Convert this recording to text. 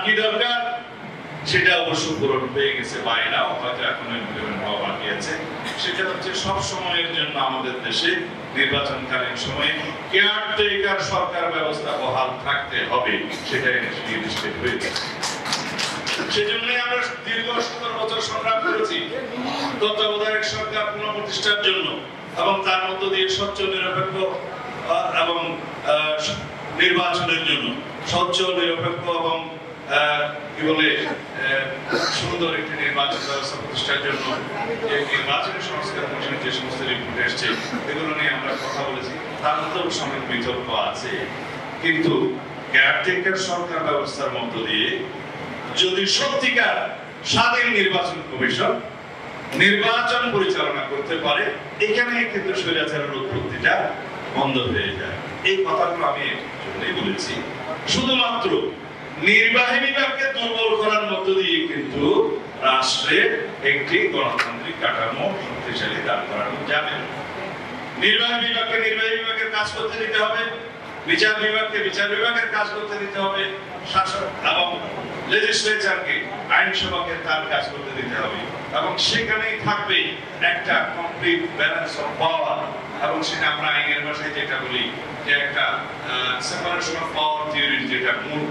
কি দরকার সেটা অবশ্য পূরণ হয়ে গেছে, বাইরেও হয়তো এখনো ইমপ্লিমেন্ট হওয়া বাকি আছে। সেটা হচ্ছে সব সময়ের জন্য আমাদের দেশে নির্বাচনকালীন সময়ে কেয়ারটেকার সরকার ব্যবস্থা বহাল থাকতে হবে, সেটা নির্দিষ্ট হয়েছে। সেজন্যই আমরা দীর্ঘ 17 বছর সংগ্রাম করেছি তত্ত্বাবধায়ক সরকার পুনঃপ্রতিষ্ঠার জন্য, এবং তার মধ্য দিয়ে স্বচ্ছ নিরপেক্ষ এবং নির্বাচনের জন্য, স্বচ্ছ নিরপেক্ষ এবং কি বলে সুন্দর একটি নির্বাচন ব্যবস্থা প্রতিষ্ঠার জন্য যে নির্বাচনী সংস্কার কমিশনের যে সমস্ত রিপোর্ট এসছে এগুলো নিয়ে আমরা কথা বলেছি। তার মধ্যেও সঙ্গে বিতর্ক আছে, কিন্তু কেয়ারটেকার সরকার ব্যবস্থার মধ্য দিয়ে যদি সত্যিকার স্বাধীন নির্বাচন কমিশন নির্বাচন পরিচালনা করতে পারে, এখানে কিন্তু স্বৈরাচারের উৎপত্তিটা বন্ধ হয়ে যায়। এই কথাগুলো আমি জন্যই বলেছি, শুধুমাত্র নির্বাহী বিভাগকে দুর্বল করার মধ্য দিয়ে কিন্তু রাষ্ট্রের একটি গণতান্ত্রিক কাঠামো শক্তিশালী দাঁড় করানো যাবে। নির্বাহী বিভাগকে নির্বাহী বিভাগের কাজ করতে দিতে হবে, বিচার বিভাগকে বিচার বিভাগের কাজ করতে দিতে হবে, শাসক এবং লেজিসলেচারকে আইনসভাকে তার কাজ করতে দিতে হবে, এবং সেখানেই থাকবে একটা কমপ্লিট ব্যালেন্স অফ পাওয়ার। এবং সেটা আমরা আইনের ভাষায় যেটা বলি যে একটা সেপারেশন অফ পাওয়ার থিওরি, যেটা মূল